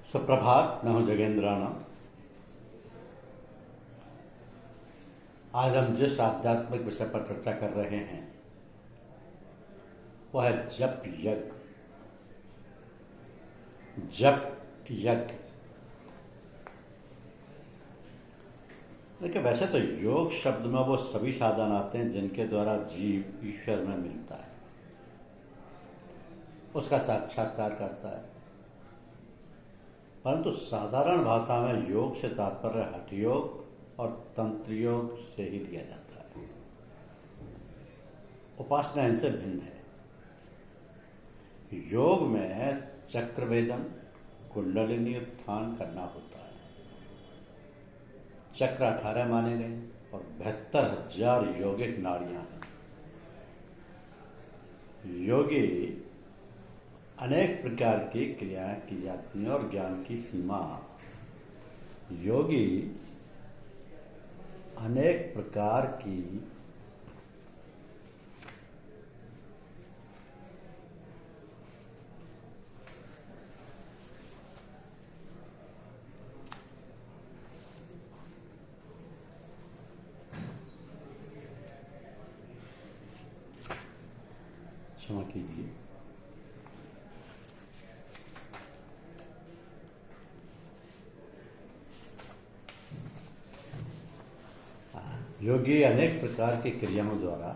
सुप्रभात। मैं हूं जगेंद्राना। आज हम जिस आध्यात्मिक विषय पर चर्चा कर रहे हैं वह है जप यज्ञ। जप यज्ञ। देखिए, वैसे तो योग शब्द में वो सभी साधन आते हैं जिनके द्वारा जीव ईश्वर में मिलता है, उसका साक्षात्कार करता है। परंतु साधारण भाषा में योग से तात्पर्य हठ योग और तंत्र योग से ही लिया जाता है। उपासना इनसे भिन्न है। योग में चक्रवेदन, कुंडलिनी उत्थान करना होता है। चक्र 18 माने गए और 72,000 यौगिक नाड़ियां हैं। योगी अनेक प्रकार की क्रियाएं की जाती हैं और ज्ञान की सीमा। योगी अनेक प्रकार की क्षमा कीजिए। योगी अनेक प्रकार की क्रियाओं द्वारा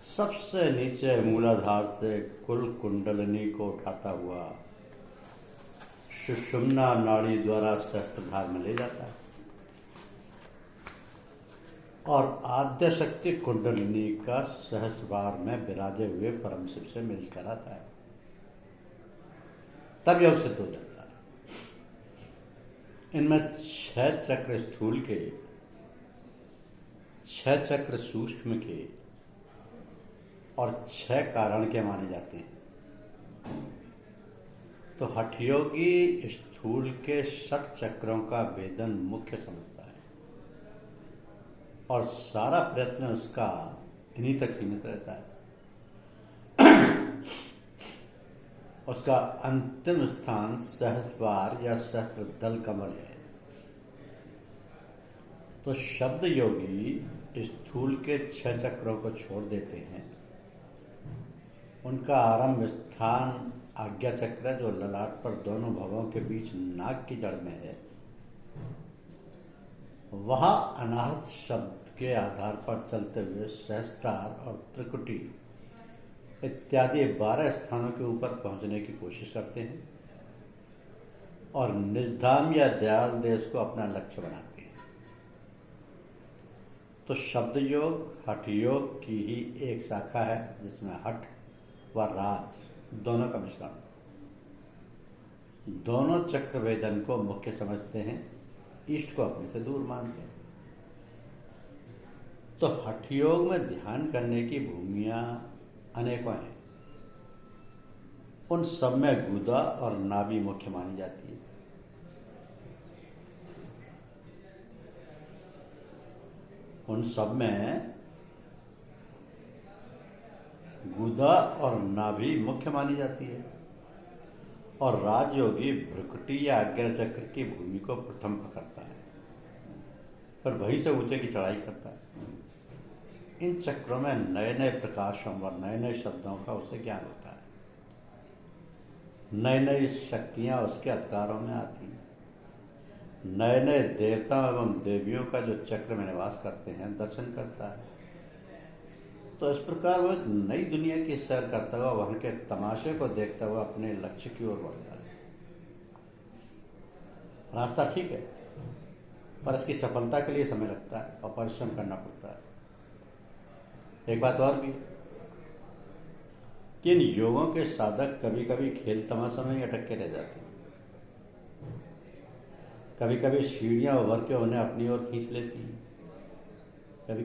सबसे नीचे मूलाधार से कुल कुंडलिनी को उठाता हुआ सुषुम्ना नाड़ी द्वारा सहस्त्रधार में ले जाता है और आद्य शक्ति कुंडलिनी का सहस्त्रबार में विराजे हुए परम शिव से मिलकर आता है। तब योग सिद्ध हो जाता है। इनमें 6 चक्र स्थूल के, 6 चक्र सूक्ष्म के और 6 कारण के माने जाते हैं। तो हठयोगी स्थूल के 6 चक्रों का वेदन मुख्य समझता है और सारा प्रयत्न उसका इन्हीं तक सीमित रहता है। उसका अंतिम स्थान सहस्त्रबार या सहस्त्र दल कमल है। तो शब्द योगी स्थूल के 6 चक्रों को छोड़ देते हैं। उनका आरंभ स्थान आज्ञा चक्र है, जो ललाट पर दोनों भवों के बीच नाक की जड़ में है। वहां अनाहत शब्द के आधार पर चलते हुए सहस्त्रार और त्रिकुटी इत्यादि 12 स्थानों के ऊपर पहुंचने की कोशिश करते हैं और निजधाम या दयाल देश को अपना लक्ष्य बनाते हैं। तो शब्द योग हठ योग की ही एक शाखा है जिसमें हठ व राज दोनों का मिश्रण। दोनों चक्र वेदन को मुख्य समझते हैं, इष्ट को अपने से दूर मानते हैं। तो हठ योग में ध्यान करने की भूमियां अनेकों हैं। उन सब में गुदा और नाभि मुख्य मानी जाती है। उन सब में गुदा और नाभि मुख्य मानी जाती है और राजयोगी भ्रुकुटी या आज्ञा चक्र की भूमि को प्रथम पकड़ता है, पर वहीं से ऊंचे की चढ़ाई करता है। इन चक्रों में नए नए प्रकाशों और नए नए शब्दों का उसे ज्ञान होता है। नई नई शक्तियां उसके अधिकारों में आती हैं। नए नए देवता एवं देवियों का जो चक्र में निवास करते हैं दर्शन करता है। तो इस प्रकार वह नई दुनिया की सैर करता हुआ वहां के तमाशे को देखता हुआ अपने लक्ष्य की ओर बढ़ता है। रास्ता ठीक है, पर इसकी सफलता के लिए समय लगता है और परिश्रम करना पड़ता है। एक बात और भी कि इन योगों के साधक कभी कभी खेल तमाशा में ही अटक के रह जाते हैं। कभी कभी सीढ़ियां उभर के उन्हें अपनी ओर खींच लेती हैं। कभी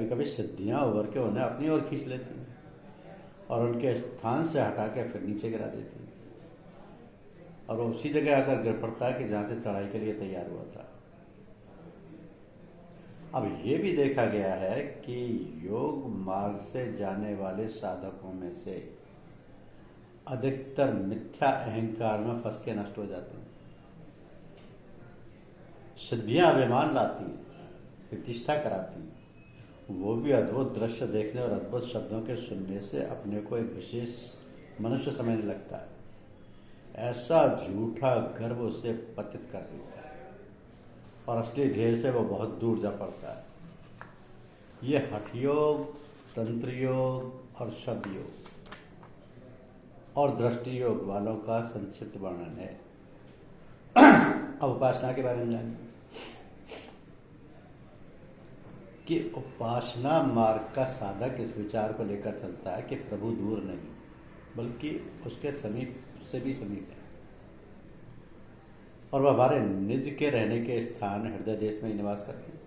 कभी सिद्धियां उभर के उन्हें अपनी ओर खींच लेती हैं और उनके स्थान से हटा के फिर नीचे गिरा देती हैं और वो उसी जगह आकर गिर पड़ता है कि जहां से चढ़ाई के लिए तैयार हुआ था। अब ये भी देखा गया है कि योग मार्ग से जाने वाले साधकों में से अधिकतर मिथ्या अहंकार में फंस के नष्ट हो जाते हैं। सिद्धियां अभिमान लाती हैं, प्रतिष्ठा कराती हैं, वो भी अद्भुत दृश्य देखने और अद्भुत शब्दों के सुनने से अपने को एक विशेष मनुष्य समझने लगता है। ऐसा झूठा गर्व उसे पतित कर देता है और असली ध्येय से वो बहुत दूर जा पड़ता है। ये हठ योग, तंत्र योग और शब्द योग और दृष्टि योग वालों का संक्षिप्त वर्णन है। अब उपासना के बारे में जानिए कि उपासना मार्ग का साधक इस विचार को लेकर चलता है कि प्रभु दूर नहीं बल्कि उसके समीप से भी समीप है और वह हमारे निज के रहने के स्थान हृदय देश में ही निवास करते हैं।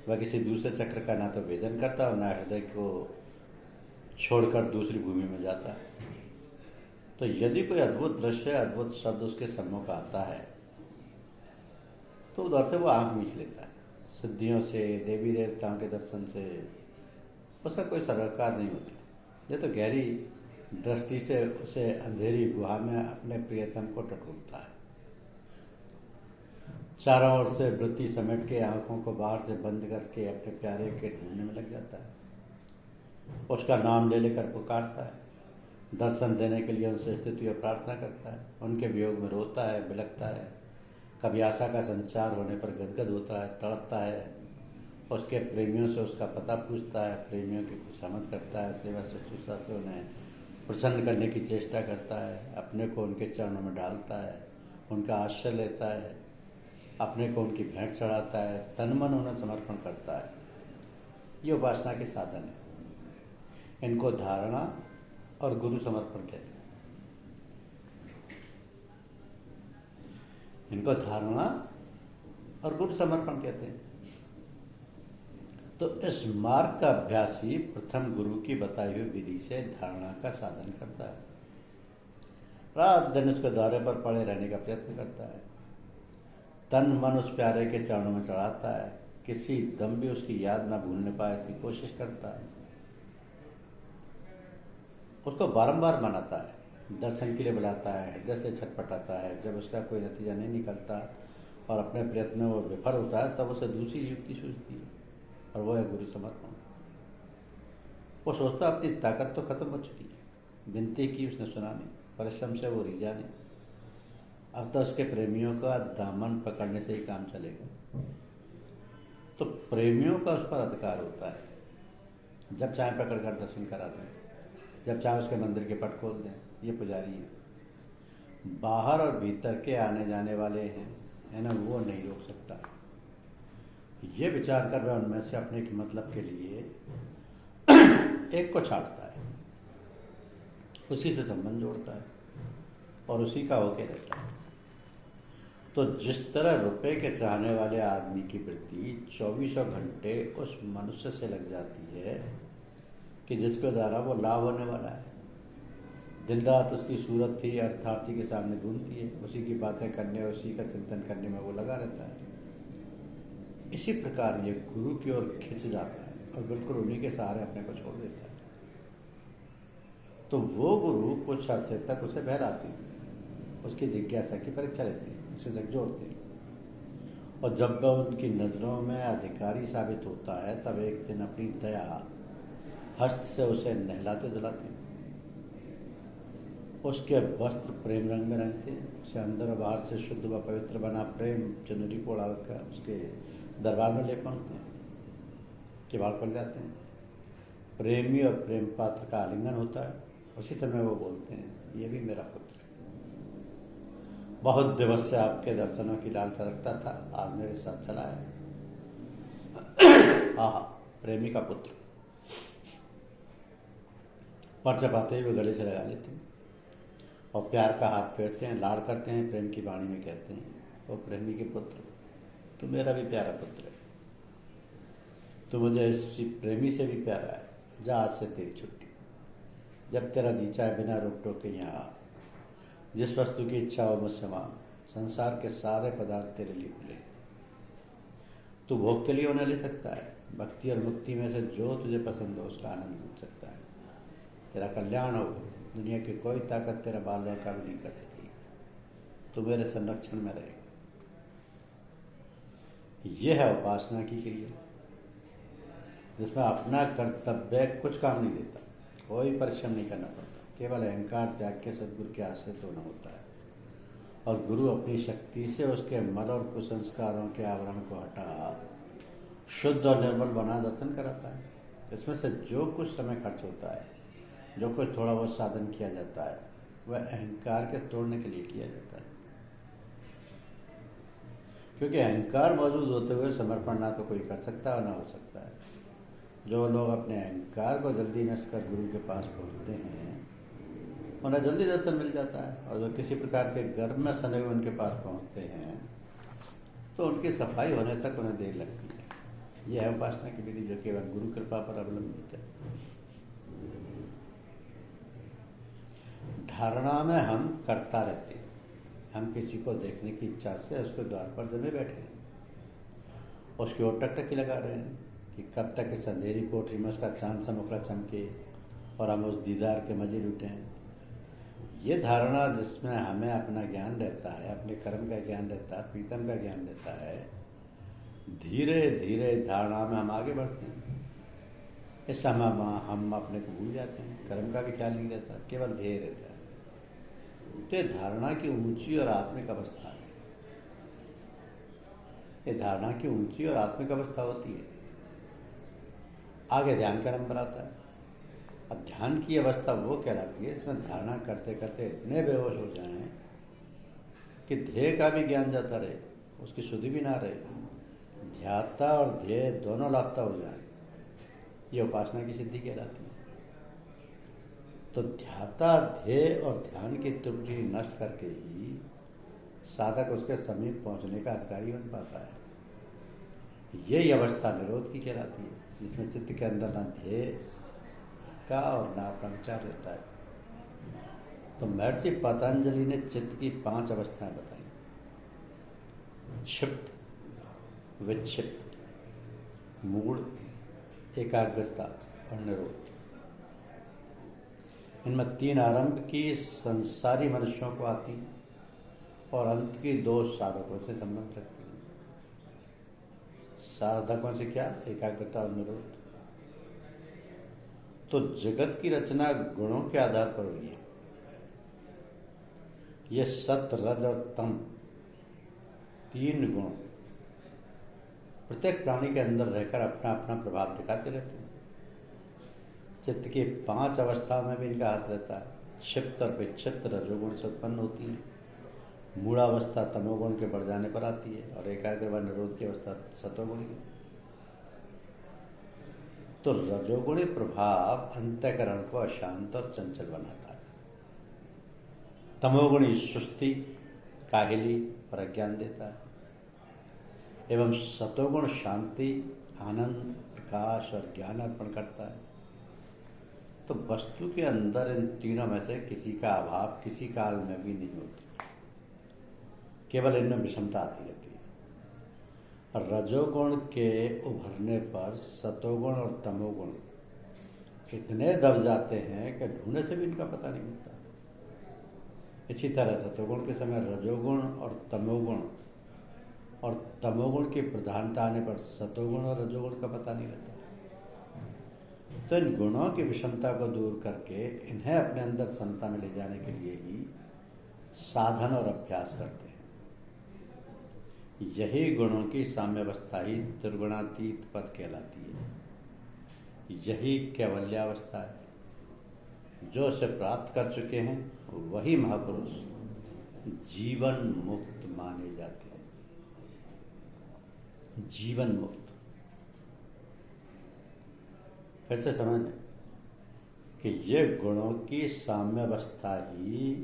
वह किसी दूसरे चक्र का ना तो वेदन करता और ना हृदय को छोड़कर दूसरी भूमि में जाता है। तो यदि कोई अद्भुत दृश्य, अद्भुत शब्द उसके सम्मुख आता है तो उधर से वो आंख मीच लेता है। सिद्धियों से, देवी देवताओं के दर्शन से उसका कोई सरोकार नहीं होता। ये तो गहरी दृष्टि से उसे अंधेरी गुहा में अपने प्रियतम को टटोलता है। चारों ओर से वृत्ति समेट के आंखों को बाहर से बंद करके अपने प्यारे के ढूंढने में लग जाता है। उसका नाम ले लेकर पुकारता है, दर्शन देने के लिए उनसे स्तुति और प्रार्थना करता है। उनके वियोग में रोता है, बिलखता है, कभी आशा का संचार होने पर गदगद होता है, तड़पता है। उसके प्रेमियों से उसका पता पूछता है, प्रेमियों की खुशामद करता है, सेवा शुश्रूषा से उन्हें प्रसन्न करने की चेष्टा करता है, अपने को उनके चरणों में डालता है, उनका आश्रय लेता है, अपने को उनकी भेंट चढ़ाता है, तन मन उन्हें समर्पण करता है। ये उपासना के साधन है। इनको धारणा और गुरु समर्पण कहते हैं। इनको धारणा और गुरु समर्पण कहते हैं। तो इस मार्ग का अभ्यासी प्रथम गुरु की बताई हुई विधि से धारणा का साधन करता है। रात दिन उसके द्वारे पर पड़े रहने का प्रयत्न करता है। तन मन उस प्यारे के चरणों में चढ़ाता है। किसी दम भी उसकी याद ना भूलने पाए इसकी कोशिश करता है। उसको बारंबार मनाता है, दर्शन के लिए बुलाता है, हृदय से छटपटाता है। जब उसका कोई नतीजा नहीं निकलता और अपने प्रयत्न में वो विफल होता है तब उसे दूसरी युक्ति सूझती है और वो है गुरु समर्पण। वो सोचता अपनी ताकत तो खत्म हो चुकी है, विनती की उसने सुना नहीं, परिश्रम से वो रीझा नहीं, अब तो उसके प्रेमियों का दामन पकड़ने से ही काम चलेगा। तो प्रेमियों का उस पर अधिकार होता है। जब चाहे पकड़ कर दर्शन करा दें, जब चाहे उसके मंदिर के पट खोल दें। ये पुजारी है। बाहर और भीतर के आने जाने वाले हैं, है ना, वो नहीं रोक सकता। ये विचार कर वह उनमें से अपने के मतलब के लिए एक को छाटता है, उसी से संबंध जोड़ता है और उसी का होके रहता है। तो जिस तरह रुपए के चाहने वाले आदमी की वृत्ति 24 घंटे उस मनुष्य से लग जाती है कि जिसके द्वारा वो लाभ होने वाला है, दिन रात उसकी सूरत थी अर्थार्थी के सामने घूमती है, उसी की बातें करने, उसी का चिंतन करने में वो लगा रहता है। इसी प्रकार ये गुरु की ओर खिंच जाता है और बिल्कुल उन्हीं के सहारे अपने को छोड़ देता है। तो वो गुरु कुछ अर्से तक उसे बहलाते हैं, उसकी जिज्ञासा की परीक्षा लेते हैं, उसे झकझोरते हैं। और जब वह उनकी नज़रों में अधिकारी साबित होता है तब एक दिन अपनी दया हस्त से उसे नहलाते धुलाते हैं। उसके वस्त्र प्रेम रंग में रंगते हैं, उसे अंदर और बाहर से शुद्ध व पवित्र बना प्रेम चुनरी को उड़ाकर उसके दरबार में ले पहुँचते हैं, किवाड़ पड़ जाते हैं। प्रेमी और प्रेम पात्र का आलिंगन होता है। उसी समय वो बोलते हैं, ये भी मेरा पुत्र है। बहुत दिवस से आपके दर्शनों की लालसा रखता था, आज मेरे साथ चला है। हाँ, प्रेमी का पुत्र। पर्चा पाते ही वो गले से लगा लेते हैं और प्यार का हाथ फेरते हैं, लाड़ करते हैं, प्रेम की वाणी में कहते हैं, वो प्रेमी के पुत्र, तू मेरा भी प्यारा पुत्र है, तो मुझे इस प्रेमी से भी प्यारा है। जा, आज से तेरी छुट्टी, जब तेरा जी चाहे बिना रोक टोक के यहाँ आ। जिस वस्तु की इच्छा हो मुझसे मांग, संसार के सारे पदार्थ तेरे लिए खुले। तू भोग के लिए उन्हें ले सकता है, भक्ति और मुक्ति में से जो तुझे पसंद हो उसका आनंद लूट सकता है। तेरा कल्याण होगा। दुनिया की कोई ताकत तेरा बाल का भी नहीं कर सकेगी, तो मेरे संरक्षण में रहेगा। यह है उपासना की क्रिया, जिसमें अपना कर्तव्य कुछ काम नहीं देता, कोई परिश्रम नहीं करना पड़ता, केवल अहंकार त्याग के सदगुरु के आश्रित होना होता है, और गुरु अपनी शक्ति से उसके मल और कुसंस्कारों के आवरण को हटा शुद्ध और निर्मल बना दर्शन कराता है। इसमें से जो कुछ समय खर्च होता है, जो कुछ थोड़ा बहुत साधन किया जाता है, वह अहंकार के तोड़ने के लिए किया जाता है, क्योंकि अहंकार मौजूद होते हुए समर्पण ना तो कोई कर सकता है ना हो सकता है। जो लोग अपने अहंकार को जल्दी नष्ट कर गुरु के पास पहुँचते हैं उन्हें जल्दी दर्शन मिल जाता है, और जो किसी प्रकार के गर्भ में सने हुए उनके पास पहुँचते हैं तो उनकी सफाई होने तक उन्हें देर लगती है। यह है उपासना की विधि, जो केवल गुरु कृपा पर अवलंबित है। धारणा में हम करता रहते हैं, हम किसी को देखने की इच्छा से उसके द्वार पर जमे बैठे हैं, उसकी ओर टकटकी लगा रहे हैं कि कब तक इस अंधेरी कोठरी में उसका चांद सा मुखड़ा चमके और हम उस दीदार के मजे लूटें। ये धारणा जिसमें हमें अपना ज्ञान रहता है, अपने कर्म का ज्ञान रहता है, प्रीतम का ज्ञान रहता है, धीरे धीरे धारणा में हम आगे बढ़ते हैं। इस समय हम अपने को भूल जाते हैं, कर्म का भी ख्याल नहीं रहता, केवल ध्येय रहता है। तो ये धारणा की ऊंची और आत्मिक अवस्था है। ये धारणा की ऊंची और आत्मिक अवस्था होती है। आगे ध्यान का नंबर आता है। अब ध्यान की अवस्था वो कहलाती है इसमें धारणा करते करते इतने बेहोश हो जाएं कि ध्येय का भी ज्ञान जाता रहे, उसकी शुद्धि भी ना रहे, ध्याता और ध्येय दोनों लापता हो जाएं। ये उपासना की सिद्धि कहलाती है। तो ध्याता, ध्येय और ध्यान की त्रुटि नष्ट करके ही साधक उसके समीप पहुंचने का अधिकारी बन पाता है। यही अवस्था निरोध की कहलाती है, जिसमें चित्त के अंदर ना ध्येय का और ना अपना विचार रहता है। तो महर्षि पतंजलि ने चित्त की 5 अवस्थाएं बताई: क्षिप्त, विक्षिप्त, मूढ़, एकाग्रता और निरोध। इनमें 3 आरंभ की संसारी मनुष्यों को आती हैं और अंत की 2 साधकों से संबंध रखती हैं। साधकों से क्या? एकाग्रता और निरोध। तो जगत की रचना गुणों के आधार पर हुई है। ये सत, रज और तम 3 गुण प्रत्येक प्राणी के अंदर रहकर अपना अपना प्रभाव दिखाते रहते हैं। चित्त की 5 अवस्थाओं में भी इनका हाथ रहता है। क्षिप्त और विक्षिप्त रजोगुण से उत्पन्न होती है, मूढ़ावस्था तमोगुण के बढ़ जाने पर आती है, और एकाग्र व निरोध की अवस्था सतोगुण की। तो रजोगुणी प्रभाव अंतःकरण को अशांत और चंचल बनाता है। तमोगुणी सुस्ती, काहिली और अज्ञान देता है, एवं सतोगुण शांति, आनंद, प्रकाश और ज्ञान अर्पण करता है। तो वस्तु के अंदर इन तीनों में से किसी का अभाव किसी काल में भी नहीं होता, केवल इनमें विषमता आती रहती है। रजोगुण के उभरने पर सतोगुण और तमोगुण इतने दब जाते हैं कि ढूंढने से भी इनका पता नहीं मिलता। इसी तरह सतोगुण के समय रजोगुण और तमोगुण की प्रधानता आने पर सतोगुण और रजोगुण का पता नहीं रहता। तो इन गुणों की विषमता को दूर करके इन्हें अपने अंदर समता में ले जाने के लिए ही साधन और अभ्यास करते हैं। यही गुणों की साम्यावस्था ही त्रिगुणातीत पद कहलाती है। यही कैवल्यावस्था है। जो उसे प्राप्त कर चुके हैं वही महापुरुष जीवन मुक्त माने जाते हैं। जीवन मुक्त। फिर से समझ लें कि ये गुणों की साम्यावस्था ही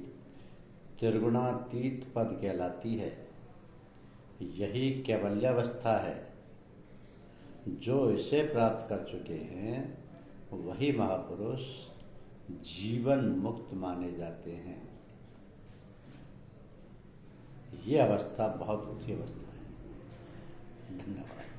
त्रिगुणातीत पद कहलाती है। यही कैवल्यावस्था है। जो इसे प्राप्त कर चुके हैं वही महापुरुष जीवन मुक्त माने जाते हैं। ये अवस्था बहुत ऊंची अवस्था है। धन्यवाद।